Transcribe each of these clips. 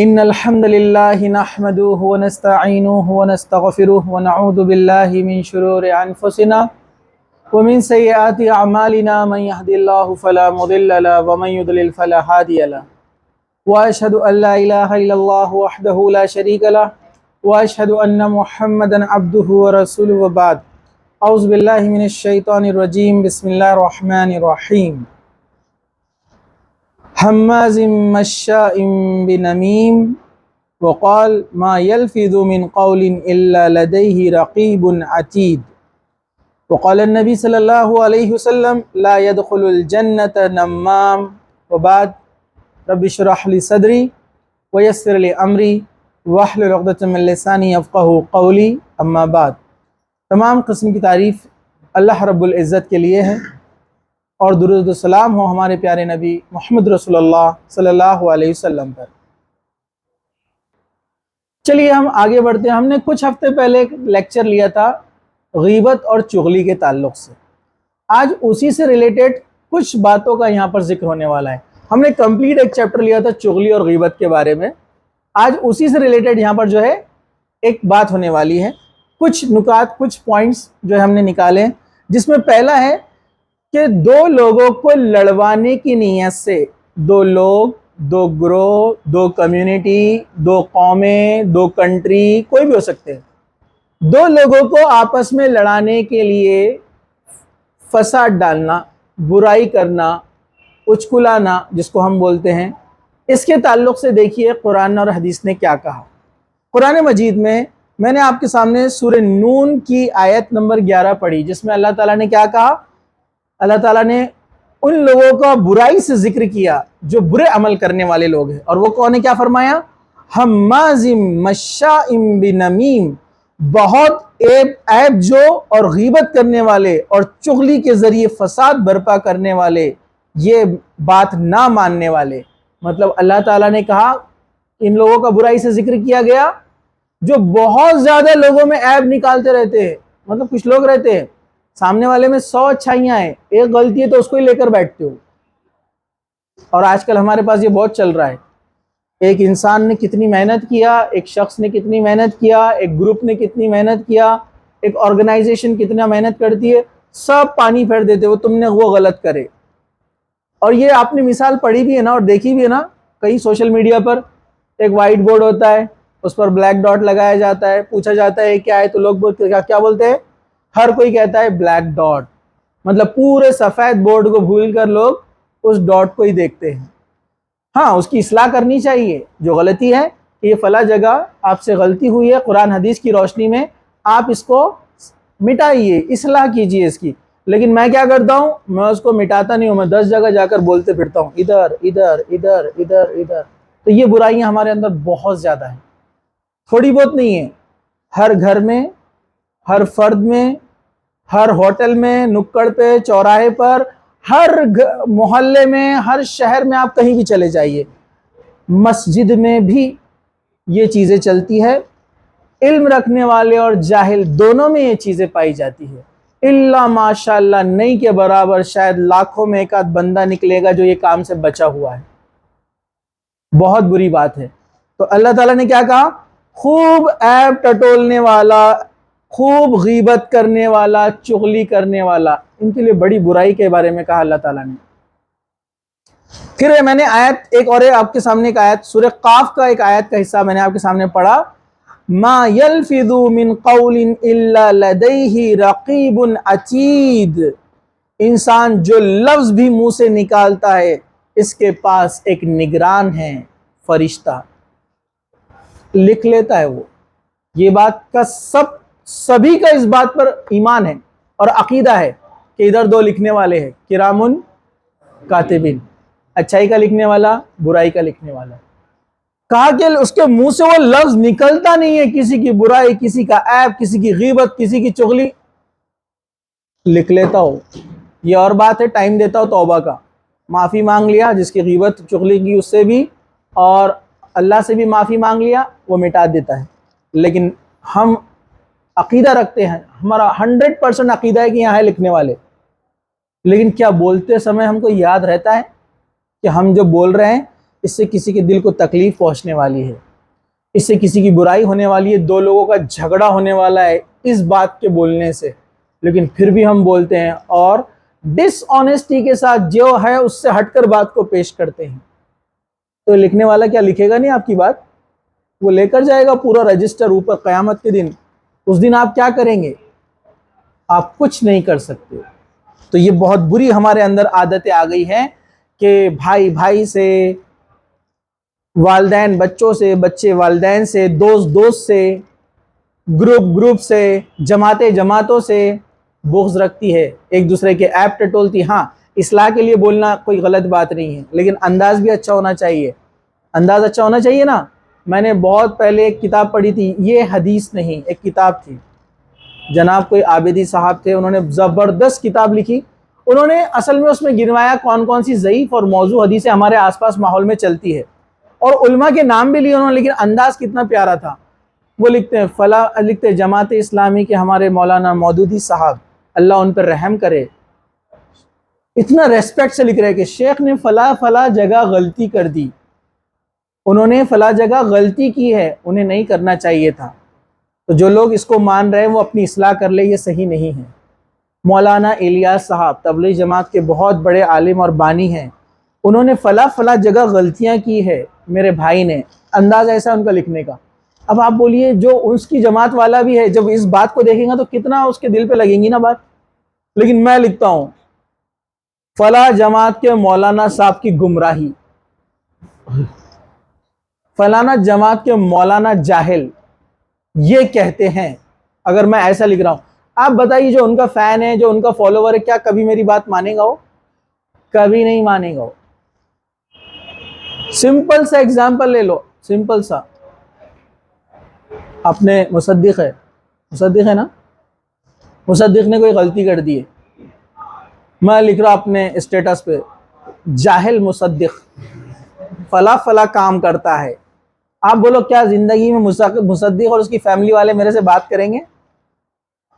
إن الحمد لله نحمده ونستعينه ونستغفره ونعوذ بالله من شرور أنفسنا ومن سيئات أعمالنا من يهد الله فلا مضل له ومن يضلل فلا هادي له وأشهد أن لا إله إلا الله وحده لا شريك له وأشهد أن محمدا عبده ورسوله وبعد أعوذ بالله من الشيطان الرجيم بسم الله الرحمن الرحيم حماز مشاء بنميم وقال ما يلفظ من قول إلا لديه رقيب عتيد وقال النبي صلى الله عليه وسلم لا يدخل الجنة نمام وبعد رب اشرح لي صدري ويسر لي أمري واحلل عقدة من لساني يفقهوا قولي اما بعد. تمام قسم کی تعریف اللہ رب العزت کے لیے ہے اور درود و سلام ہو ہمارے پیارے نبی محمد رسول اللہ صلی اللہ علیہ وسلم پر. چلیے ہم آگے بڑھتے ہیں. ہم نے کچھ ہفتے پہلے ایک لیکچر لیا تھا غیبت اور چغلی کے تعلق سے. آج اسی سے ریلیٹڈ کچھ باتوں کا یہاں پر ذکر ہونے والا ہے. ہم نے کمپلیٹ ایک چیپٹر لیا تھا چغلی اور غیبت کے بارے میں. آج اسی سے ریلیٹڈ یہاں پر جو ہے ایک بات ہونے والی ہے. کچھ نکات کچھ پوائنٹس جو ہم نے نکالے ہیں، جس میں پہلا ہے کہ دو لوگوں کو لڑوانے کی نیت سے، دو لوگ، دو گروہ، دو کمیونٹی، دو قومیں، دو کنٹری، کوئی بھی ہو سکتے ہیں، دو لوگوں کو آپس میں لڑانے کے لیے فساد ڈالنا، برائی کرنا، اچکلانا جس کو ہم بولتے ہیں، اس کے تعلق سے دیکھیے قرآن اور حدیث نے کیا کہا. قرآن مجید میں نے آپ کے سامنے سورہ نون کی آیت نمبر 11 پڑھی، جس میں اللہ تعالیٰ نے کیا کہا؟ اللہ تعالیٰ نے ان لوگوں کا برائی سے ذکر کیا جو برے عمل کرنے والے لوگ ہیں، اور وہ کون ہے؟ کیا فرمایا؟ حماز مشاء بنمیم، بہت عیب جو اور غیبت کرنے والے اور چغلی کے ذریعے فساد برپا کرنے والے، یہ بات نہ ماننے والے. مطلب اللہ تعالیٰ نے کہا ان لوگوں کا برائی سے ذکر کیا گیا جو بہت زیادہ لوگوں میں عیب نکالتے رہتے ہیں. مطلب کچھ لوگ رہتے ہیں سامنے والے میں 100 اچھائیاں ہیں، ایک غلطی ہے تو اس کو ہی لے کر بیٹھتے ہو. اور آج کل ہمارے پاس یہ بہت چل رہا ہے. ایک انسان نے کتنی محنت کیا، ایک شخص نے کتنی محنت کیا، ایک گروپ نے کتنی محنت کیا، ایک آرگنائزیشن کتنا محنت کرتی ہے، سب پانی پھیر دیتے ہو تم نے وہ غلط کرے. اور یہ آپ نے مثال پڑھی بھی ہے نا اور دیکھی بھی ہے نا کئی سوشل میڈیا پر. ایک وائٹ بورڈ ہوتا ہے، اس پر بلیک ڈاٹ لگایا جاتا ہے، پوچھا جاتا ہے کیا ہے تو لوگ کیا بولتے ہیں؟ ہر کوئی کہتا ہے بلیک ڈاٹ. مطلب پورے سفید بورڈ کو بھول کر لوگ اس ڈاٹ کو ہی دیکھتے ہیں. ہاں اس کی اصلاح کرنی چاہیے جو غلطی ہے کہ یہ فلاں جگہ آپ سے غلطی ہوئی ہے، قرآن حدیث کی روشنی میں آپ اس کو مٹائیے، اصلاح کیجیے اس کی. لیکن میں کیا کرتا ہوں؟ میں اس کو مٹاتا نہیں ہوں، میں 10 جگہ جا کر بولتے پھرتا ہوں ادھر ادھر ادھر ادھر ادھر. تو یہ برائیاں ہمارے اندر بہت زیادہ ہیں، تھوڑی بہت نہیں ہیں. ہر گھر میں، ہر فرد میں، ہر ہوٹل میں، نکڑ پہ، چوراہے پر، ہر محلے میں، ہر شہر میں آپ کہیں بھی چلے جائیے، مسجد میں بھی یہ چیزیں چلتی ہے. علم رکھنے والے اور جاہل دونوں میں یہ چیزیں پائی جاتی ہے. اللہ ماشاءاللہ نہیں کے برابر شاید لاکھوں میں ایک آدھ بندہ نکلے گا جو یہ کام سے بچا ہوا ہے. بہت بری بات ہے. تو اللہ تعالیٰ نے کیا کہا؟ خوب عیب ٹٹولنے والا، خوب غیبت کرنے والا، چغلی کرنے والا، ان کے لیے بڑی برائی کے بارے میں کہا اللہ تعالیٰ نے. پھر میں نے آیت ایک اور آپ کے سامنے ایک آیت سورہ قاف کا ایک آیت کا حصہ میں نے آپ کے سامنے پڑھا. ما یلفظ من قول الا لدیہ رقیب عتید. انسان جو لفظ بھی منہ سے نکالتا ہے اس کے پاس ایک نگران ہے، فرشتہ لکھ لیتا ہے. وہ یہ بات کا سبھی کا اس بات پر ایمان ہے اور عقیدہ ہے کہ ادھر دو لکھنے والے ہیں، کرامن کاتبین، اچھائی کا لکھنے والا، برائی کا لکھنے والا. کہا کہ اس کے منہ سے وہ لفظ نکلتا نہیں ہے کسی کی برائی، کسی کا عیب، کسی کی غیبت، کسی کی چغلی. لکھ لیتا ہو، یہ اور بات ہے، ٹائم دیتا ہو توبہ کا، معافی مانگ لیا جس کی غیبت چغلی کی اس سے بھی، اور اللہ سے بھی معافی مانگ لیا، وہ مٹا دیتا ہے. لیکن ہم عقیدہ رکھتے ہیں، ہمارا 100% عقیدہ ہے کہ یہاں ہے لکھنے والے، لیکن کیا بولتے سمے ہم کو یاد رہتا ہے کہ ہم جو بول رہے ہیں اس سے کسی کے دل کو تکلیف پہنچنے والی ہے، اس سے کسی کی برائی ہونے والی ہے، دو لوگوں کا جھگڑا ہونے والا ہے اس بات کے بولنے سے، لیکن پھر بھی ہم بولتے ہیں اور ڈس آنیسٹی کے ساتھ جو ہے اس سے ہٹ کر بات کو پیش کرتے ہیں۔ تو لکھنے والا کیا لکھے گا نہیں آپ کی بات، وہ لے کر جائے گا پورا رجسٹر اوپر قیامت کے دن۔ اس دن آپ کیا کریں گے؟ آپ کچھ نہیں کر سکتے۔ تو یہ بہت بری ہمارے اندر عادتیں آ گئی ہیں کہ بھائی بھائی سے، والدین بچوں سے، بچے والدین سے، دوست دوست سے، گروپ سے، جماعتیں جماعتوں سے بغض رکھتی ہے، ایک دوسرے کے ایپ ٹٹولتی۔ ہاں، اصلاح کے لیے بولنا کوئی غلط بات نہیں ہے، لیکن انداز بھی اچھا ہونا چاہیے، انداز اچھا ہونا چاہیے نا۔ میں نے بہت پہلے ایک کتاب پڑھی تھی، یہ حدیث نہیں، ایک کتاب تھی، جناب کوئی عابدی صاحب تھے، انہوں نے زبردست کتاب لکھی۔ انہوں نے اصل میں اس میں گنوایا کون کون سی ضعیف اور موضوع حدیثیں ہمارے آس پاس ماحول میں چلتی ہے، اور علماء کے نام بھی لیے انہوں نے، لیکن انداز کتنا پیارا تھا۔ وہ لکھتے ہیں لکھتے جماعت اسلامی کے ہمارے مولانا مودودی صاحب، اللہ ان پر رحم کرے، اتنا ریسپیکٹ سے لکھ رہے کہ شیخ نے فلاں فلاں جگہ غلطی کر دی، انہوں نے فلاں جگہ غلطی کی ہے، انہیں نہیں کرنا چاہیے تھا۔ تو جو لوگ اس کو مان رہے ہیں وہ اپنی اصلاح کر لے، یہ صحیح نہیں ہے۔ مولانا الیاس صاحب تبلیغ جماعت کے بہت بڑے عالم اور بانی ہیں، انہوں نے فلاں فلاں جگہ غلطیاں کی ہے، میرے بھائی نے، انداز ایسا ان کا لکھنے کا۔ اب آپ بولیے جو اس کی جماعت والا بھی ہے جب اس بات کو دیکھیں گا تو کتنا اس کے دل پہ لگیں گی نا بات، لیکن میں لکھتا ہوں فلاں جماعت کے مولانا صاحب کی گمراہی، فلانا جماعت کے مولانا جاہل یہ کہتے ہیں، اگر میں ایسا لکھ رہا ہوں، آپ بتائیے جو ان کا فین ہے، جو ان کا فالوور ہے، کیا کبھی میری بات مانے گا؟ وہ کبھی نہیں مانے گا۔ سمپل سا ایگزامپل لے لو، سمپل سا، اپنے مصدق ہے نا، مصدق نے کوئی غلطی کر دی ہے، میں لکھ رہا اپنے اسٹیٹس پہ جاہل مصدق فلاں فلاں کام کرتا ہے، آپ بولو کیا زندگی میں مصدق اور اس کی فیملی والے میرے سے بات کریں گے؟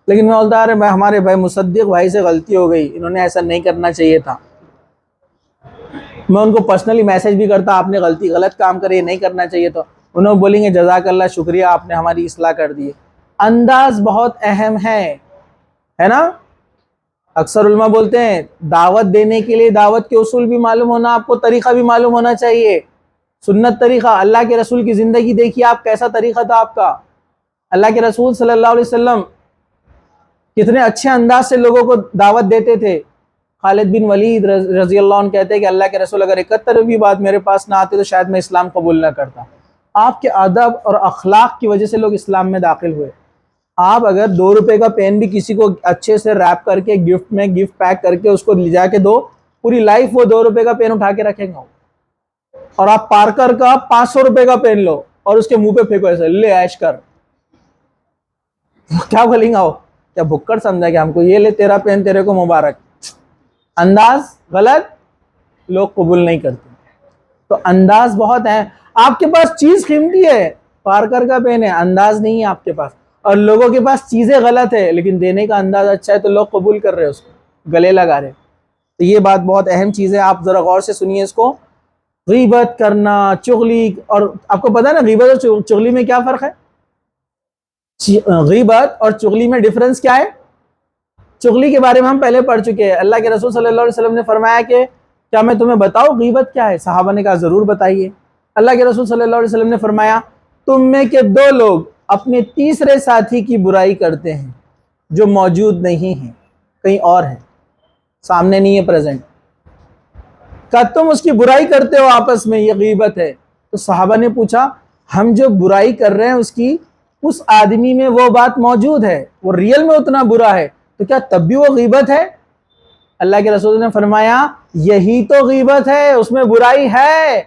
لیکن میں بولتا رہا میں ہمارے بھائی مصدق بھائی سے غلطی ہو گئی، انہوں نے ایسا نہیں کرنا چاہیے تھا، میں ان کو پرسنلی میسج بھی کرتا آپ نے غلط کام کرے، نہیں کرنا چاہیے تو انہوں بولیں گے جزاک اللہ شکریہ آپ نے ہماری اصلاح کر دی۔ انداز بہت اہم ہے نا۔ اکثر علماء بولتے ہیں دعوت دینے کے لیے دعوت کے اصول بھی معلوم ہونا، آپ کو طریقہ بھی معلوم ہونا چاہیے، سنت طریقہ۔ اللہ کے رسول کی زندگی دیکھیے آپ، کیسا طریقہ تھا آپ کا، اللہ کے رسول صلی اللہ علیہ وسلم کتنے اچھے انداز سے لوگوں کو دعوت دیتے تھے۔ خالد بن ولید رضی اللہ عنہ کہتے ہیں کہ اللہ کے رسول اگر 71ویں بات میرے پاس نہ آتے تو شاید میں اسلام قبول نہ کرتا۔ آپ کے ادب اور اخلاق کی وجہ سے لوگ اسلام میں داخل ہوئے۔ آپ اگر 2 روپے کا پین بھی کسی کو اچھے سے ریپ کر کے گفٹ پیک کر کے اس کو لے جا کے دو، پوری لائف وہ 2 روپے کا پین اٹھا کے رکھیں گا۔ اور آپ پارکر کا 500 روپے کا پین لو اور اس کے منہ پہ پھینکو ایسے، لے عیش کر، کیا بولیں گا وہ؟ کیا بھکڑ سمجھا کہ ہم کو، یہ لے تیرا پین تیرے کو مبارک۔ انداز غلط، لوگ قبول نہیں کرتے۔ تو انداز بہت ہے، آپ کے پاس چیز قیمتی ہے، پارکر کا پین ہے، انداز نہیں ہے آپ کے پاس، اور لوگوں کے پاس چیزیں غلط ہے لیکن دینے کا انداز اچھا ہے تو لوگ قبول کر رہے ہیں، اس کو گلے لگا رہے۔ تو یہ بات بہت اہم چیز ہے، آپ ذرا غور سے سنیے اس کو۔ غیبت کرنا، چغلی، اور آپ کو پتا ہے نا غیبت اور چغلی میں کیا فرق ہے؟ غیبت اور چغلی میں ڈیفرنس کیا ہے؟ چغلی کے بارے میں ہم پہلے پڑھ چکے ہیں، اللہ کے رسول صلی اللہ علیہ وسلم نے فرمایا کہ کیا میں تمہیں بتاؤں غیبت کیا ہے؟ صحابہ نے کہا ضرور بتائیے۔ اللہ کے رسول صلی اللہ علیہ وسلم نے فرمایا تم میں کے 2 لوگ اپنے تیسرے ساتھی کی برائی کرتے ہیں جو موجود نہیں ہیں، کہیں اور ہے، سامنے نہیں ہے، پریزنٹ، کہ تم اس کی برائی کرتے ہو آپس میں، یہ غیبت ہے۔ تو صحابہ نے پوچھا ہم جو برائی کر رہے ہیں اس کی، اس آدمی میں وہ بات موجود ہے، وہ ریئل میں اتنا برا ہے تو کیا تب بھی وہ غیبت ہے؟ اللہ کے رسول نے فرمایا یہی تو غیبت ہے، اس میں برائی ہے،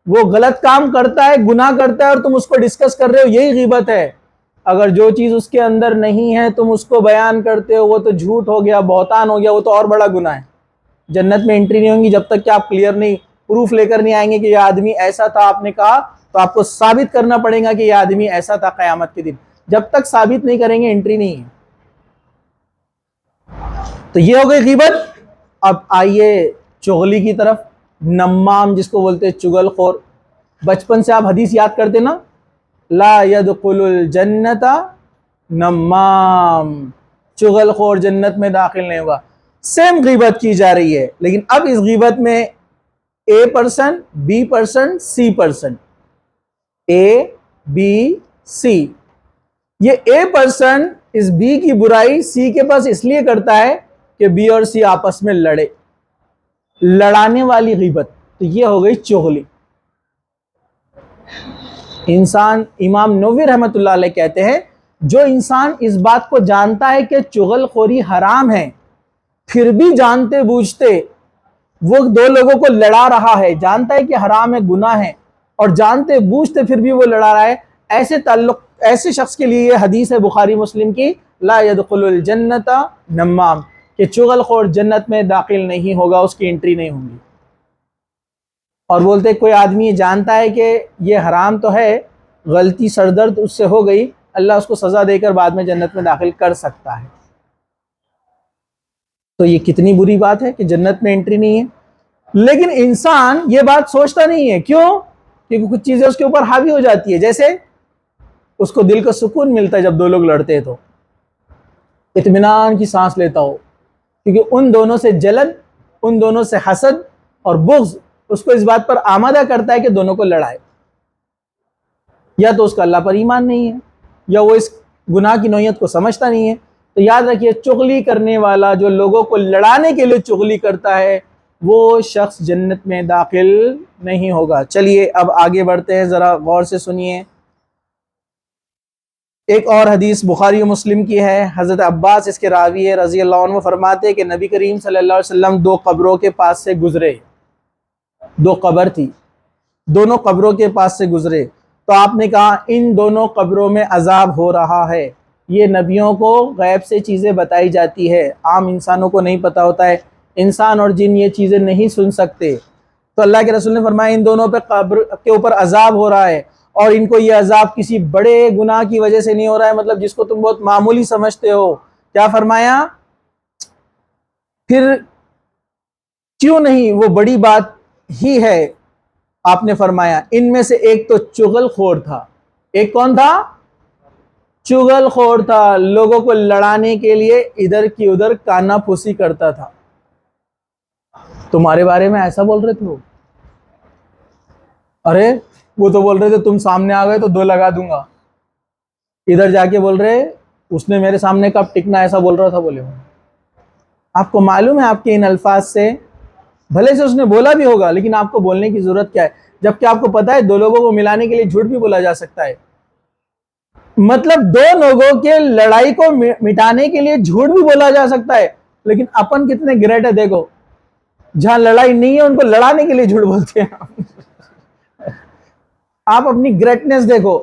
وہ غلط کام کرتا ہے، گناہ کرتا ہے اور تم اس کو ڈسکس کر رہے ہو، یہی غیبت ہے۔ اگر جو چیز اس کے اندر نہیں ہے تم اس کو بیان کرتے ہو، وہ تو جھوٹ ہو گیا، بہتان ہو گیا، وہ تو اور بڑا گناہ ہے۔ جنت میں انٹری نہیں ہوگی جب تک کہ آپ کلیئر نہیں پروف لے کر نہیں آئیں گے کہ یہ آدمی ایسا تھا، آپ نے کہا تو آپ کو ثابت کرنا پڑے گا کہ یہ آدمی ایسا تھا قیامت کے دن، جب تک ثابت نہیں کریں گے انٹری نہیں ہے۔ تو یہ ہو گئی غیبت۔ اب آئیے چغلی کی طرف۔ نمام جس کو بولتے چغل خور. بچپن سے آپ حدیث یاد کرتے نا, لا يدخل الجنت نمام, چغل خور جنت میں داخل نہیں ہوگا. سیم غیبت کی جا رہی ہے, لیکن اب اس غیبت میں A%, B%, C%. A, B, C. یہ A% اس B کی برائی C کے پاس اس لیے کرتا ہے کہ B اور C آپس میں لڑے, لڑانے والی غیبت. تو یہ ہو گئی چغلی. انسان, امام نووی رحمۃ اللہ علیہ کہتے ہیں, جو انسان اس بات کو جانتا ہے کہ چغل خوری حرام ہے, پھر بھی جانتے بوجھتے وہ دو لوگوں کو لڑا رہا ہے, جانتا ہے کہ حرام ہے, گناہ ہے, اور جانتے بوجھتے پھر بھی وہ لڑا رہا ہے, ایسے شخص کے لیے یہ حدیث ہے بخاری مسلم کی, لا يدخل الجنت نمام, کہ چغل خور جنت میں داخل نہیں ہوگا, اس کی انٹری نہیں ہوگی. اور بولتے کوئی آدمی جانتا ہے کہ یہ حرام تو ہے, غلطی سردرد اس سے ہو گئی, اللہ اس کو سزا دے کر بعد میں جنت میں داخل کر سکتا ہے. تو یہ کتنی بری بات ہے کہ جنت میں انٹری نہیں ہے. لیکن انسان یہ بات سوچتا نہیں ہے. کیوں؟ کیونکہ کچھ چیزیں اس کے اوپر حاوی ہو جاتی ہے. جیسے اس کو دل کا سکون ملتا ہے جب دو لوگ لڑتے ہیں, تو اطمینان کی سانس لیتا ہو, کیونکہ ان دونوں سے جلن, ان دونوں سے حسد اور بغض اس کو اس بات پر آمادہ کرتا ہے کہ دونوں کو لڑائے. یا تو اس کا اللہ پر ایمان نہیں ہے, یا وہ اس گناہ کی نوعیت کو سمجھتا نہیں ہے. تو یاد رکھیے, چغلی کرنے والا جو لوگوں کو لڑانے کے لیے چغلی کرتا ہے, وہ شخص جنت میں داخل نہیں ہوگا. چلیے اب آگے بڑھتے ہیں, ذرا غور سے سنیے. ایک اور حدیث بخاری و مسلم کی ہے, حضرت عباس اس کے راوی ہے رضی اللہ عنہ, فرماتے ہیں کہ نبی کریم صلی اللہ علیہ وسلم دو قبروں کے پاس سے گزرے. دو قبر تھی, دونوں قبروں کے پاس سے گزرے, تو آپ نے کہا ان دونوں قبروں میں عذاب ہو رہا ہے. یہ نبیوں کو غیب سے چیزیں بتائی جاتی ہے, عام انسانوں کو نہیں پتا ہوتا ہے, انسان اور جن یہ چیزیں نہیں سن سکتے. تو اللہ کے رسول نے فرمایا ان دونوں پہ قبر کے اوپر عذاب ہو رہا ہے, اور ان کو یہ عذاب کسی بڑے گناہ کی وجہ سے نہیں ہو رہا ہے, مطلب جس کو تم بہت معمولی سمجھتے ہو. کیا فرمایا؟ پھر کیوں نہیں, وہ بڑی بات ہی ہے. آپ نے فرمایا ان میں سے ایک تو چغل خور تھا. ایک کون تھا؟ چغل خور تھا, لوگوں کو لڑانے کے لیے ادھر کی ادھر کانا پھوسی کرتا تھا. تمہارے بارے میں ایسا بول رہے تھے وہ, ارے وہ تو بول رہے تھے تم سامنے آ گئے تو دو لگا دوں گا, ادھر جا کے بول رہے اس نے میرے سامنے کب ٹکنا, ایسا بول رہا تھا. بولے آپ کو معلوم ہے آپ کے ان الفاظ سے بھلے سے اس نے بولا بھی ہوگا, لیکن آپ کو بولنے کی ضرورت کیا ہے, جبکہ آپ کو پتا ہے دو لوگوں کو ملانے کے لیے جھوٹ بھی بولا جا سکتا ہے. مطلب دو لوگوں کے لڑائی کو مٹانے کے لیے جھوٹ بھی بولا جا سکتا ہے, لیکن اپن کتنے گریٹ ہے. دیکھو جہاں لڑائی نہیں ہے ان کو لڑانے کے لیے جھوٹ بولتے ہیں. آپ اپنی گریٹنس دیکھو,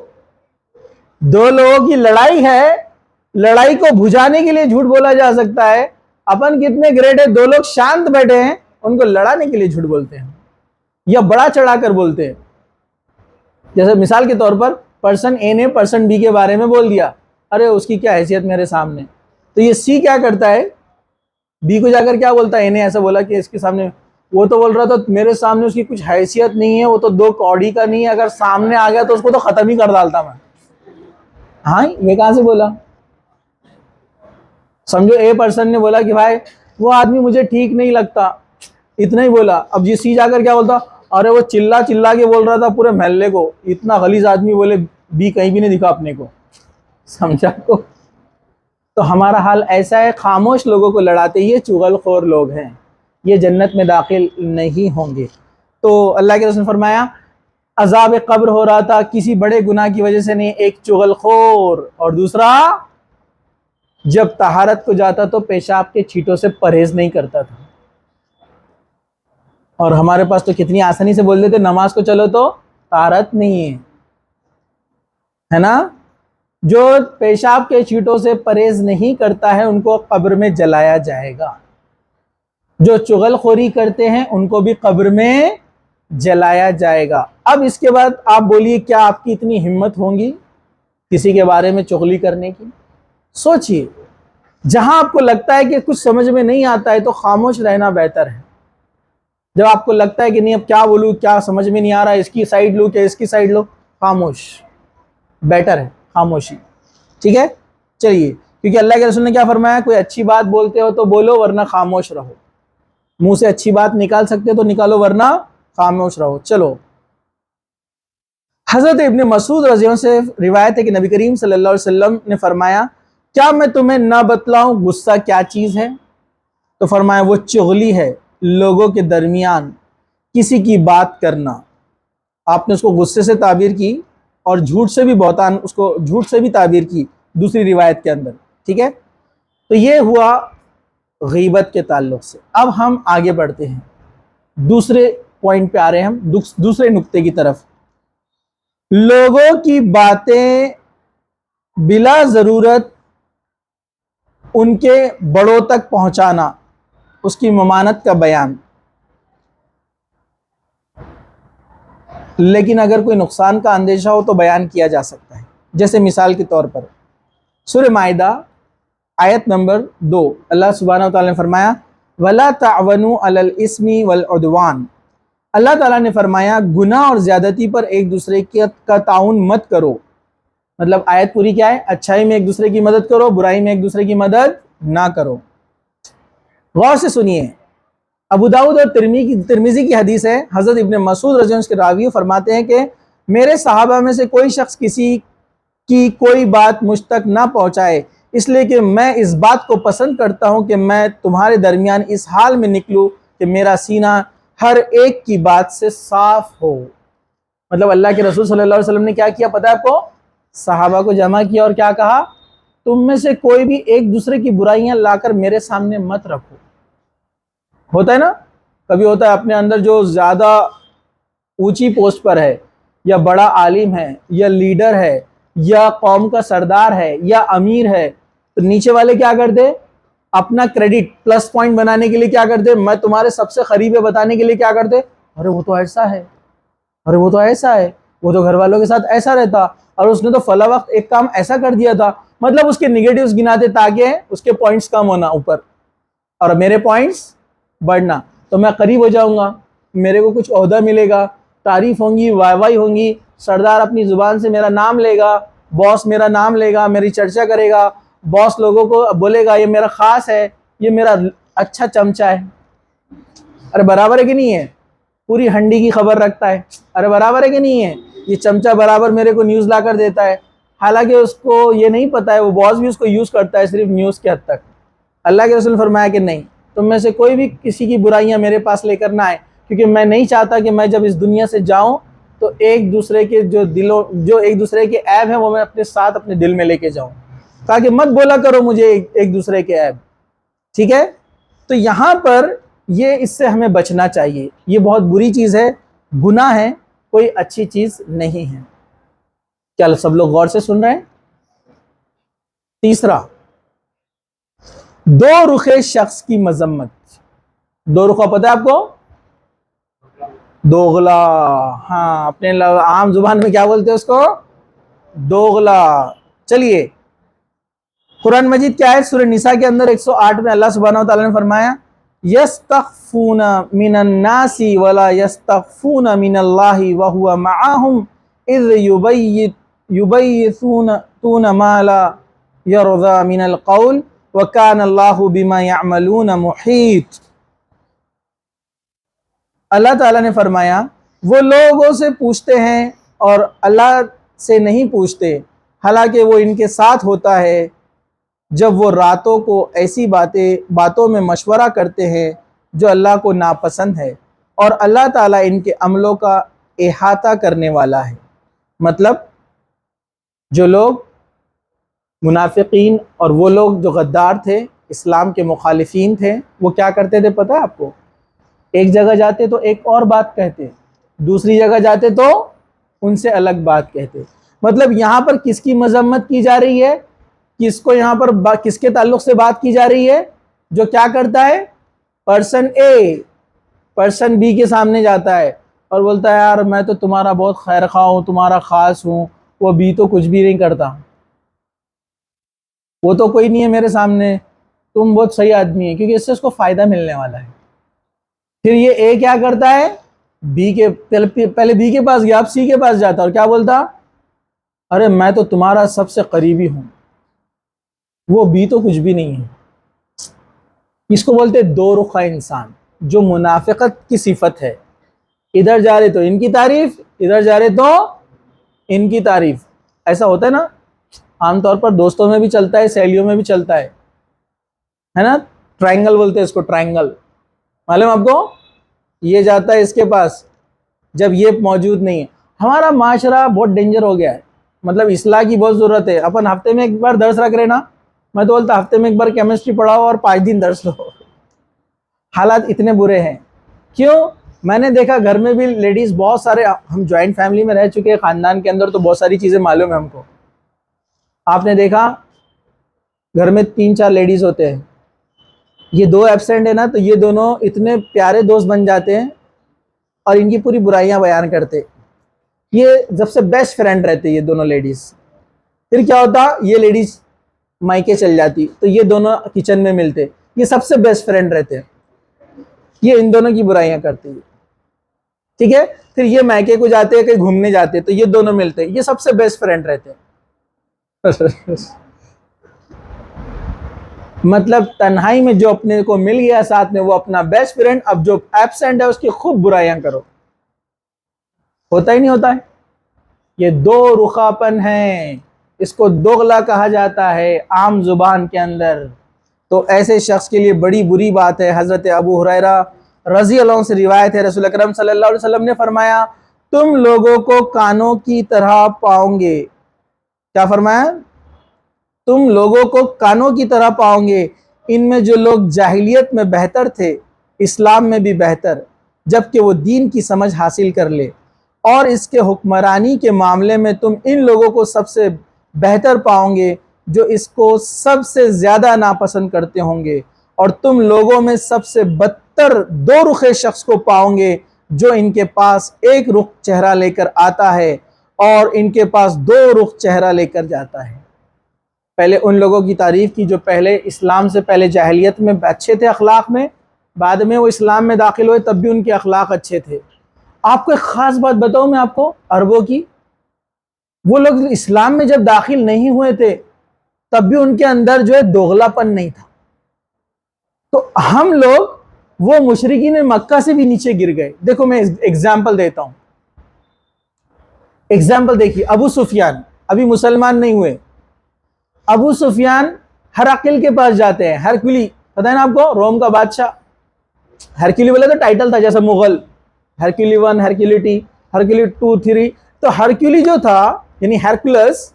دو لوگوں کی لڑائی ہے, لڑائی کو بجھانے کے لیے جھوٹ بولا جا سکتا ہے. اپن کتنے گریٹ ہے, دو لوگ شانت بیٹھے ہیں ان کو لڑانے کے لیے جھوٹ بولتے ہیں یا بڑا چڑھا کر بولتے ہیں. جیسے مثال کے طور پر پرسن اے نے پرسن بی کے بارے میں بول دیا, ارے اس کی کیا حیثیت میرے سامنے. تو یہ سی کیا کرتا ہے, بی کو جا کر کیا بولتا ہے, اے نے ایسا بولا کہ اس کے سامنے, وہ تو بول رہا تھا میرے سامنے اس کی کچھ حیثیت نہیں ہے, وہ تو دو کوڑی کا نہیں ہے, اگر سامنے آ گیا تو اس کو تو ختم ہی کر ڈالتا میں. ہاں یہ کہاں سے بولا؟ سمجھو اے پرسن نے بولا کہ بھائی وہ آدمی مجھے ٹھیک نہیں لگتا, اتنا ہی بولا. اب یہ سی جا کر کیا بولتا, ارے وہ چلا چلا کے بول رہا تھا پورے محلے کو, اتنا غلیظ آدمی. بولے بی کہیں بھی نہیں دکھا اپنے کو. سمجھا کو؟ تو ہمارا حال ایسا ہے, خاموش لوگوں کو لڑاتے, یہ چغل خور لوگ ہیں, یہ جنت میں داخل نہیں ہوں گے. تو اللہ کے رسول نے فرمایا عذاب قبر ہو رہا تھا کسی بڑے گناہ کی وجہ سے نہیں, ایک چغل خور, اور دوسرا جب طہارت کو جاتا تو پیشاب کے چھینٹوں سے پرہیز نہیں کرتا تھا. اور ہمارے پاس تو کتنی آسانی سے بول دیتے نماز کو چلو تو طہارت نہیں ہے نا. جو پیشاب کے چھینٹوں سے پرہیز نہیں کرتا ہے ان کو قبر میں جلایا جائے گا. جو چغل خوری کرتے ہیں ان کو بھی قبر میں جلایا جائے گا. اب اس کے بعد آپ بولیے کیا آپ کی اتنی ہمت ہوگی کسی کے بارے میں چغلی کرنے کی؟ سوچئے, جہاں آپ کو لگتا ہے کہ کچھ سمجھ میں نہیں آتا ہے تو خاموش رہنا بہتر ہے. جب آپ کو لگتا ہے کہ نہیں اب کیا بولوں، کیا سمجھ میں نہیں آ رہا، اس کی سائڈ لوں کہ اس کی سائڈ لوں، خاموش، بیٹر ہے خاموشی، ٹھیک ہے؟ چلیے، کیونکہ اللہ کے رسول نے کیا فرمایا، کوئی اچھی بات بولتے ہو تو بولو ورنہ خاموش رہو، منہ سے اچھی بات نکال سکتے تو نکالو ورنہ خاموش رہو۔ چلو، حضرت ابن مسعود رضی اللہ عنہ سے روایت ہے کہ نبی کریم صلی اللہ علیہ وسلم نے فرمایا، کیا میں تمہیں نہ بتلاؤں غصہ کیا چیز ہے؟ تو فرمایا وہ چغلی ہے، لوگوں کے درمیان کسی کی بات کرنا۔ آپ نے اس کو غصے سے تعبیر کی اور جھوٹ سے بھی بہتان، اس کو جھوٹ سے بھی تعبیر کی دوسری روایت کے اندر، ٹھیک ہے؟ تو یہ ہوا غیبت کے تعلق سے۔ اب ہم آگے بڑھتے ہیں، دوسرے پوائنٹ پہ آ رہے ہیں، ہم دوسرے نقطے کی طرف۔ لوگوں کی باتیں بلا ضرورت ان کے بڑوں تک پہنچانا، اس کی ممانعت کا بیان۔ لیکن اگر کوئی نقصان کا اندیشہ ہو تو بیان کیا جا سکتا ہے، جیسے مثال کے طور پر سورہ مائدہ آیت نمبر 2، اللہ سبحانہ وتعالی نے فرمایا وَلَا تَعْوَنُوا عَلَى الْإِثْمِ وَالْعُدْوَانِ، اللہ تعالیٰ نے فرمایا گناہ اور زیادتی پر ایک دوسرے کا تعاون مت کرو۔ مطلب آیت پوری کیا ہے، اچھائی میں ایک دوسرے کی مدد کرو، برائی میں ایک دوسرے کی مدد نہ کرو۔ غور سے سنیے، ابو داؤد اور ترمذی کی حدیث ہے، حضرت ابن مسعود رضی اللہ عنہ کے راوی فرماتے ہیں کہ میرے صحابہ میں سے کوئی شخص کسی کی کوئی بات مجھ تک نہ پہنچائے، اس لیے کہ میں اس بات کو پسند کرتا ہوں کہ میں تمہارے درمیان اس حال میں نکلوں کہ میرا سینہ ہر ایک کی بات سے صاف ہو۔ مطلب اللہ کے رسول صلی اللہ علیہ وسلم نے کیا کیا پتہ ہے آپ کو؟ صحابہ کو جمع کیا اور کیا کہا، تم میں سے کوئی بھی ایک دوسرے کی برائیاں لا کر میرے سامنے مت رکھو۔ ہوتا ہے نا، کبھی ہوتا ہے اپنے اندر جو زیادہ اونچی پوسٹ پر ہے یا بڑا عالم ہے یا لیڈر ہے یا قوم کا سردار ہے یا امیر ہے، تو نیچے والے کیا کرتے، اپنا کریڈٹ پلس پوائنٹ بنانے کے لیے کیا کرتے، میں تمہارے سب سے قریب ہے بتانے کے لیے کیا کرتے، ارے وہ تو ایسا ہے، ارے وہ تو ایسا ہے، وہ تو گھر والوں کے ساتھ ایسا رہتا، اور اس نے تو فلاں وقت ایک کام ایسا کر دیا تھا۔ مطلب اس کے نیگیٹیوز گناتے تاکہ اس کے پوائنٹس کم ہونا اوپر اور میرے پوائنٹس بڑھنا، تو میں قریب ہو جاؤں گا، میرے کو کچھ عہدہ ملے گا، تعریف ہوں گی، واہ واہی ہوں گی، سردار اپنی زبان سے میرا نام لے گا، باس میرا نام لے گا، میری چرچا کرے گا، باس لوگوں کو بولے گا یہ میرا خاص ہے، یہ میرا اچھا چمچہ ہے۔ ارے برابر ہے کہ نہیں ہے؟ پوری ہنڈی کی خبر رکھتا ہے، ارے برابر ہے کہ نہیں ہے؟ یہ چمچہ برابر میرے کو نیوز لا کر دیتا ہے، حالانکہ اس کو یہ نہیں پتا ہے وہ باس بھی اس کو یوز کرتا ہے صرف نیوز کے حد تک۔ اللہ کے رسول نے فرمایا کہ نہیں، تم میں سے کوئی بھی کسی کی برائیاں میرے پاس لے کر نہ آئے، کیونکہ میں نہیں چاہتا کہ میں جب اس دنیا سے جاؤں تو ایک دوسرے کے جو ایک دوسرے کے عیب ہیں وہ میں اپنے ساتھ اپنے دل میں لے کے جاؤں، تاکہ مت بولا کرو مجھے ایک دوسرے کے عیب، ٹھیک ہے؟ تو یہاں پر یہ اس سے ہمیں بچنا چاہیے، یہ بہت بری چیز ہے، گناہ ہے، کوئی اچھی چیز نہیں ہے۔ کیا سب لوگ غور سے سن رہے ہیں؟ تیسرا، دو رخے شخص کی مذمت۔ دو رخا پتہ ہے آپ کو؟ دوغلا، ہاں اپنے عام زبان میں کیا بولتے ہیں اس کو؟ دوغلا۔ چلیے، قرآن مجید کیا ہے، سورہ نساء کے اندر 108 میں اللہ سبحانہ وتعالی نے فرمایا یستخفون من الناس ولا یستخفون من اللہ وهو معهم اذ یبیتون ما لا یرضى من القول وکان اللہ بما یعملون محیط۔ اللہ تعالیٰ نے فرمایا وہ لوگوں سے پوچھتے ہیں اور اللہ سے نہیں پوچھتے، حالانکہ وہ ان کے ساتھ ہوتا ہے جب وہ راتوں کو ایسی باتوں میں مشورہ کرتے ہیں جو اللہ کو ناپسند ہے، اور اللہ تعالیٰ ان کے عملوں کا احاطہ کرنے والا ہے۔ مطلب جو لوگ منافقین اور وہ لوگ جو غدار تھے، اسلام کے مخالفین تھے، وہ کیا کرتے تھے پتہ ہے آپ کو؟ ایک جگہ جاتے تو ایک اور بات کہتے، دوسری جگہ جاتے تو ان سے الگ بات کہتے۔ مطلب یہاں پر کس کی مذمت کی جا رہی ہے، کس کو یہاں پر کس کے تعلق سے بات کی جا رہی ہے؟ جو کیا کرتا ہے، پرسن اے پرسن بی کے سامنے جاتا ہے اور بولتا ہے یار میں تو تمہارا بہت خیر خواہ ہوں، تمہارا خاص ہوں، وہ بی تو کچھ بھی نہیں کرتا، وہ تو کوئی نہیں ہے میرے سامنے، تم بہت صحیح آدمی ہے، کیونکہ اس سے اس کو فائدہ ملنے والا ہے۔ پھر یہ اے کیا کرتا ہے، بی کے پہلے بی کے پاس گیا، اب سی کے پاس جاتا اور کیا بولتا، ارے میں تو تمہارا سب سے قریبی ہوں، وہ بی تو کچھ بھی نہیں ہے۔ اس کو بولتے دو رخا انسان، جو منافقت کی صفت ہے، ادھر جا رہے تو ان کی تعریف، ادھر جا رہے تو ان کی تعریف۔ ایسا ہوتا ہے نا، عام طور پر دوستوں میں بھی چلتا ہے، سہیلیوں میں بھی چلتا ہے نا، ٹرائنگل بولتے ہیں اس کو، ٹرائنگل، معلوم آپ کو، یہ جاتا ہے اس کے پاس جب یہ موجود نہیں ہے۔ ہمارا معاشرہ بہت ڈینجر ہو گیا ہے، مطلب اصلاح کی بہت ضرورت ہے۔ اپن ہفتے میں ایک بار درس رکھ رہے نا، میں تو بولتا ہفتے میں ایک بار کیمسٹری پڑھاؤ اور 5 دن درس لو۔ حالات اتنے برے ہیں، کیوں؟ میں نے دیکھا گھر میں بھی لیڈیز بہت سارے، ہم جوائنٹ فیملی میں رہ چکے ہیں، خاندان کے اندر تو بہت ساری چیزیں معلوم ہے ہم کو۔ آپ نے دیکھا گھر میں 3-4 لیڈیز ہوتے ہیں، یہ 2 ایبسینٹ ہے نا، تو یہ دونوں اتنے پیارے دوست بن جاتے ہیں اور ان کی پوری برائیاں بیان کرتے، یہ جب سے بیسٹ فرینڈ رہتے یہ دونوں لیڈیز۔ پھر کیا ہوتا، یہ لیڈیز مائکے چل جاتی تو یہ دونوں کچن میں ملتے، یہ سب سے بیسٹ فرینڈ رہتے، یہ ان دونوں کی برائیاں کرتی ہے، ٹھیک ہے۔ پھر یہ مائکے کو جاتے ہیں، کہیں گھومنے جاتے تو یہ دونوں ملتے، یہ سب سے بیسٹ فرینڈ رہتے۔ مطلب تنہائی میں جو اپنے کو مل گیا ساتھ میں وہ اپنا بیسٹ فرینڈ، اب جو ایبسینٹ ہے اس کی خوب برائیاں کرو، ہوتا ہی نہیں ہوتا ہے۔ یہ دو رخاپن ہے، اس کو دوغلا کہا جاتا ہے عام زبان کے اندر۔ تو ایسے شخص کے لیے بڑی بری بات ہے۔ حضرت ابو ہریرہ رضی اللہ عنہ سے روایت ہے، رسول اکرم صلی اللہ علیہ وسلم نے فرمایا، تم لوگوں کو کانوں کی طرح پاؤں گے۔ کیا فرمایا؟ تم لوگوں کو کانوں کی طرح پاؤں گے، ان میں جو لوگ جاہلیت میں بہتر تھے، اسلام میں بھی بہتر، جبکہ وہ دین کی سمجھ حاصل کر لے، اور اس کے حکمرانی کے معاملے میں تم ان لوگوں کو سب سے بہتر پاؤں گے جو اس کو سب سے زیادہ ناپسند کرتے ہوں گے، اور تم لوگوں میں سب سے بدتر 2 رخے شخص کو پاؤں گے جو ان کے پاس 1 رخ چہرہ لے کر آتا ہے اور ان کے پاس 2 رخ چہرہ لے کر جاتا ہے۔ پہلے ان لوگوں کی تعریف کی جو پہلے اسلام سے پہلے جاہلیت میں اچھے تھے اخلاق میں، بعد میں وہ اسلام میں داخل ہوئے تب بھی ان کے اخلاق اچھے تھے۔ آپ کو ایک خاص بات بتاؤں میں آپ کو عربوں کی، وہ لوگ اسلام میں جب داخل نہیں ہوئے تھے تب بھی ان کے اندر جو ہے دوغلا پن نہیں تھا۔ تو ہم لوگ وہ مشرکین مکہ سے بھی نیچے گر گئے۔ دیکھو میں ایگزامپل دیتا ہوں، ایگزامپل دیکھیے، ابو سفیان ابھی مسلمان نہیں ہوئے، ابو سفیان ہرقل کے پاس جاتے ہیں، ہرکلی، پتہ ہے نا آپ کو، روم کا بادشاہ۔ ہرکلی بولے تو ٹائٹل تھا، جیسے مغل، ہرکلی 1، ہرکلی 2، ہرکلی 2، 3۔ تو ہرکلی جو تھا یعنی ہرکلس،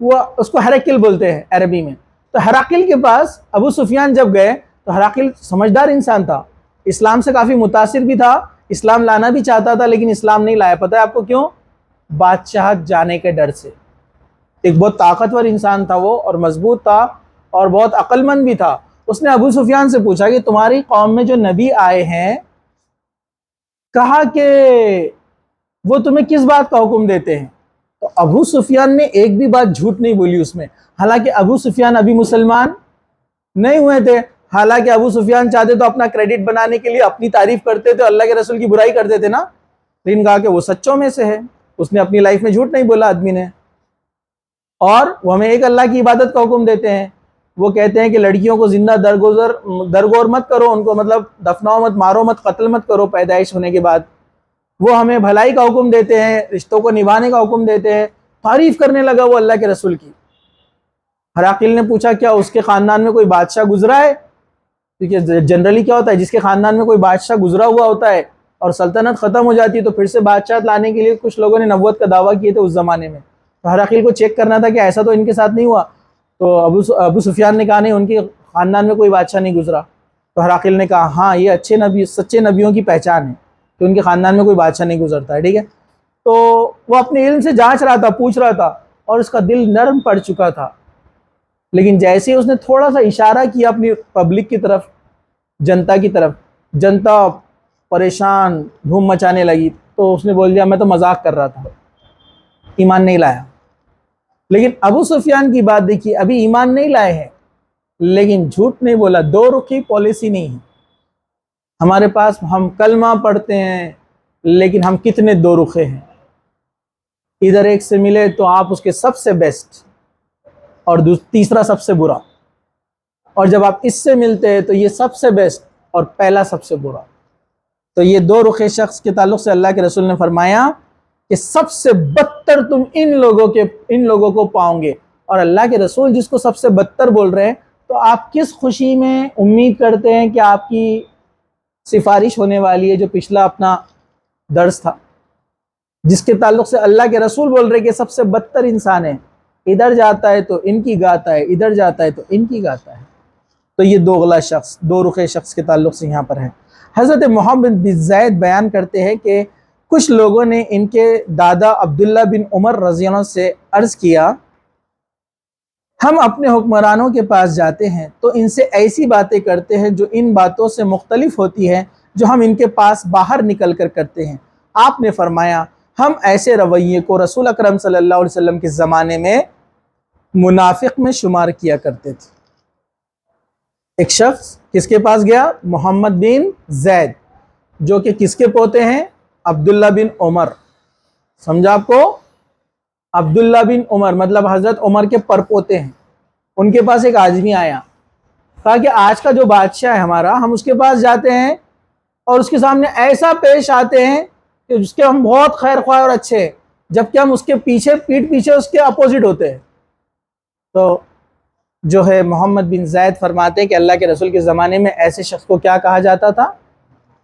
وہ اس کو ہرقل بولتے ہیں عربی میں۔ تو ہرقل کے پاس ابو سفیان جب گئے تو ہرقل سمجھدار انسان تھا، اسلام سے کافی متاثر بھی تھا، اسلام لانا بھی چاہتا تھا لیکن اسلام نہیں لایا۔ پتہ ہے آپ کو کیوں؟ بادشاہت جانے کے ڈر سے۔ ایک بہت طاقتور انسان تھا وہ، اور مضبوط تھا اور بہت عقل مند بھی تھا۔ اس نے ابو سفیان سے پوچھا کہ تمہاری قوم میں جو نبی آئے ہیں، کہا کہ وہ تمہیں کس بات کا حکم دیتے ہیں؟ تو ابو سفیان نے ایک بھی بات جھوٹ نہیں بولی اس میں، حالانکہ ابو سفیان ابھی مسلمان نہیں ہوئے تھے۔ حالانکہ ابو سفیان چاہتے تو اپنا کریڈٹ بنانے کے لیے اپنی تعریف کرتے تھے، اللہ کے رسول کی برائی کرتے تھے نا، لیکن کہا کہ وہ سچوں میں سے ہے، اس نے اپنی لائف میں جھوٹ نہیں بولا آدمی نے۔ اور وہ ہمیں ایک اللہ کی عبادت کا حکم دیتے ہیں، وہ کہتے ہیں کہ لڑکیوں کو زندہ درگور مت کرو، ان کو مطلب دفناؤ مت، مارو مت، قتل مت کرو پیدائش ہونے کے بعد۔ وہ ہمیں بھلائی کا حکم دیتے ہیں، رشتوں کو نبھانے کا حکم دیتے ہیں۔ تعریف کرنے لگا وہ اللہ کے رسول کی۔ ہرقل نے پوچھا کیا اس کے خاندان میں کوئی بادشاہ گزرا ہے؟ کیونکہ جنرلی کیا ہوتا ہے، جس کے خاندان میں کوئی بادشاہ گزرا ہوا ہوتا ہے اور سلطنت ختم ہو جاتی ہے تو پھر سے بادشاہ لانے کے لیے کچھ لوگوں نے نبوت کا دعویٰ کیے تھے اس زمانے میں۔ تو ہرقل کو چیک کرنا تھا کہ ایسا تو ان کے ساتھ نہیں ہوا۔ تو ابو سفیان نے کہا نہیں، ان کے خاندان میں کوئی بادشاہ نہیں گزرا۔ تو ہرقل نے کہا ہاں، یہ اچھے نبی، سچے نبیوں کی پہچان ہے کہ ان کے خاندان میں کوئی بادشاہ نہیں گزرتا ہے، ٹھیک ہے۔ تو وہ اپنے علم سے جانچ رہا تھا، پوچھ رہا تھا، اور اس کا دل نرم پڑ چکا تھا، لیکن جیسے ہی اس نے تھوڑا سا اشارہ کیا اپنی پبلک کی طرف، جنتا کی طرف، جنتا پریشان دھوم مچانے لگی، تو اس نے بول دیا میں تو مذاق کر رہا تھا، ایمان نہیں لایا۔ لیکن ابو سفیان کی بات دیکھیے، ابھی ایمان نہیں لائے ہیں لیکن جھوٹ نہیں بولا، 2 رخی پالیسی نہیں ہے۔ ہمارے پاس ہم کلمہ پڑھتے ہیں لیکن ہم کتنے دو رخے ہیں. ادھر ایک سے ملے تو آپ اس کے سب سے بیسٹ اور تیسرا سب سے برا، اور جب آپ اس سے ملتے ہیں تو یہ سب سے بیسٹ اور پہلا سب سے برا. تو یہ دو رخے شخص کے تعلق سے اللہ کے رسول نے فرمایا کہ سب سے بدتر تم ان لوگوں کو پاؤں گے. اور اللہ کے رسول جس کو سب سے بدتر بول رہے ہیں تو آپ کس خوشی میں امید کرتے ہیں کہ آپ کی سفارش ہونے والی ہے. جو پچھلا اپنا درس تھا جس کے تعلق سے اللہ کے رسول بول رہے کہ سب سے بدتر انسان ہے، ادھر جاتا ہے تو ان کی گاتا ہے، ادھر جاتا ہے تو ان کی گاتا ہے. تو یہ دوغلا شخص، دو رخے شخص کے تعلق سے یہاں پر ہے. حضرت محمد بن زید بیان کرتے ہیں کہ کچھ لوگوں نے ان کے دادا عبداللہ بن عمر رضی اللہ عنہ سے عرض کیا، ہم اپنے حکمرانوں کے پاس جاتے ہیں تو ان سے ایسی باتیں کرتے ہیں جو ان باتوں سے مختلف ہوتی ہیں جو ہم ان کے پاس باہر نکل کر کرتے ہیں. آپ نے فرمایا ہم ایسے رویے کو رسول اکرم صلی اللہ علیہ وسلم کے زمانے میں منافق میں شمار کیا کرتے تھے. ایک شخص کس کے پاس گیا؟ محمد بن زید، جو کہ کس کے پوتے ہیں؟ عبداللہ بن عمر. سمجھا آپ کو؟ عبداللہ بن عمر مطلب حضرت عمر کے پرپوتے ہیں. ان کے پاس ایک آدمی آیا، کہا کہ آج کا جو بادشاہ ہے ہمارا، ہم اس کے پاس جاتے ہیں اور اس کے سامنے ایسا پیش آتے ہیں کہ جس کے ہم بہت خیر خواہ اور اچھے ہیں، جبکہ ہم اس کے پیچھے پیٹھ پیچھے اس کے اپوزٹ ہوتے ہیں. تو جو ہے محمد بن زید فرماتے ہیں کہ اللہ کے رسول کے زمانے میں ایسے شخص کو کیا کہا جاتا تھا؟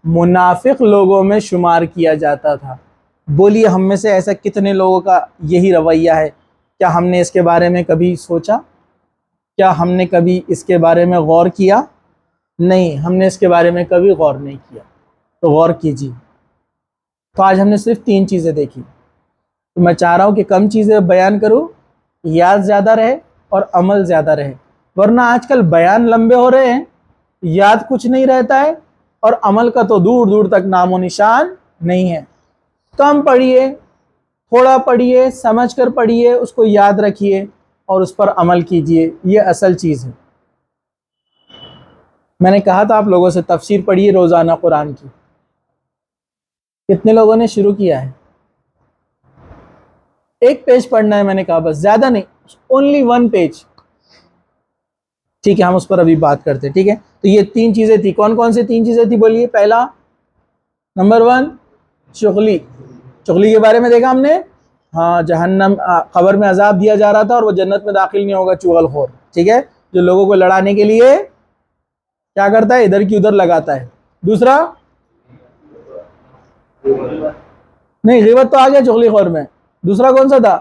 منافق لوگوں میں شمار کیا جاتا تھا. بولیے ہم میں سے ایسا کتنے لوگوں کا یہی رویہ ہے؟ کیا ہم نے اس کے بارے میں کبھی سوچا؟ کیا ہم نے کبھی اس کے بارے میں غور کیا؟ نہیں، ہم نے اس کے بارے میں کبھی غور نہیں کیا. تو غور کیجیے. تو آج ہم نے صرف 3 چیزیں دیکھی. تو میں چاہ رہا ہوں کہ کم چیزیں بیان کروں، یاد زیادہ رہے اور عمل زیادہ رہے. ورنہ آج کل بیان لمبے ہو رہے ہیں، یاد کچھ نہیں رہتا ہے اور عمل کا تو دور دور تک نام و نشان نہیں ہے. کم پڑھیے، تھوڑا پڑھیے، سمجھ کر پڑھیے، اس کو یاد رکھیے اور اس پر عمل کیجیے. یہ اصل چیز ہے. میں نے کہا تھا آپ لوگوں سے تفسیر پڑھیے روزانہ قرآن کی. کتنے لوگوں نے شروع کیا ہے؟ ایک پیج پڑھنا ہے، میں نے کہا بس، زیادہ نہیں، اونلی 1 پیج. ٹھیک ہے، ہم اس پر ابھی بات کرتے ہیں. ٹھیک ہے، تو یہ 3 چیزیں تھی. کون کون سے 3 چیزیں تھی بولیے؟ پہلا، نمبر 1 چغلی. چغلی کے بارے میں دیکھا ہم نے. ہاں، جہنم قبر میں عذاب دیا جا رہا تھا اور وہ جنت میں داخل نہیں ہوگا چغل خور. ٹھیک ہے، جو لوگوں کو لڑانے کے لیے کیا کرتا ہے؟ ادھر کی ادھر لگاتا ہے. دوسرا، نہیں، غیبت تو آ گیا چغلی خور میں. دوسرا کون سا تھا؟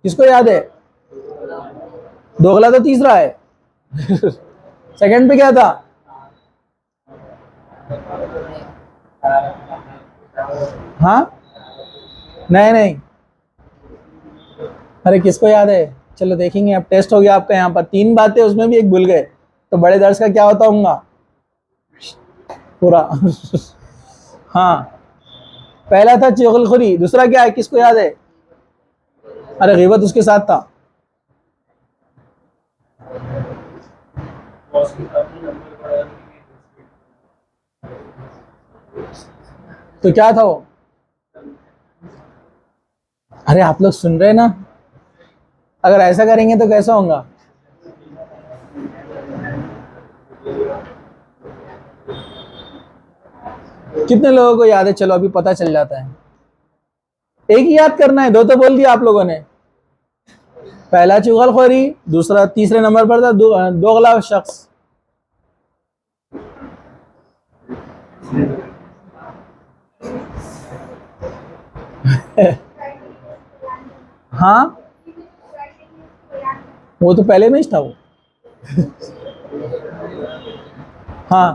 کس کو یاد ہے؟ دوغلا تو تیسرا ہے. سیکنڈ پہ کیا تھا؟ ہاں، نہیں، ارے کس کو یاد ہے؟ چلو دیکھیں گے. اب ٹیسٹ ہو گیا آپ کا. یہاں پر 3 باتیں، اس میں بھی ایک بھول گئے. تو بڑے درس کا کیا ہوتا ہوں گا پورا. ہاں، پہلا تھا چغل خوری. دوسرا کیا ہے؟ کس کو یاد ہے؟ ارے غیبت اس کے ساتھ تھا. تو کیا تھا وہ؟ ارے آپ لوگ سن رہے نا؟ اگر ایسا کریں گے تو کیسا ہوگا؟ کتنے لوگوں کو یاد ہے؟ چلو ابھی پتہ چل جاتا ہے. ایک ہی یاد کرنا ہے، 2 تو بول دیا آپ لوگوں نے. پہلا چغل خوری، دوسرا تیسرے نمبر پر تھا دوغلا شخص. ہاں، وہ تو پہلے میں ہی تھا وہ. ہاں،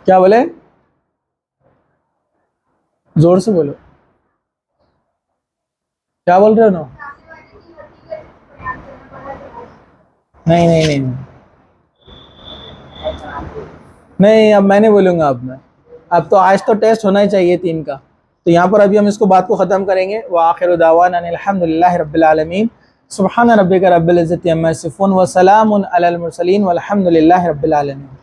کیا بولے؟ زور سے بولو. کیا بول رہے ہو نا؟ نہیں، اب میں نہیں بولوں گا. اب تو آج تو ٹیسٹ ہونا ہی چاہیے 3 کا. تو یہاں پر ابھی ہم اس کو بات کو ختم کریں گے. وآخر دعوانا الحمدللہ رب العالمین. سبحان ربک رب العزت عما یصفون وسلام علی المرسلین والحمدللہ رب العالمین.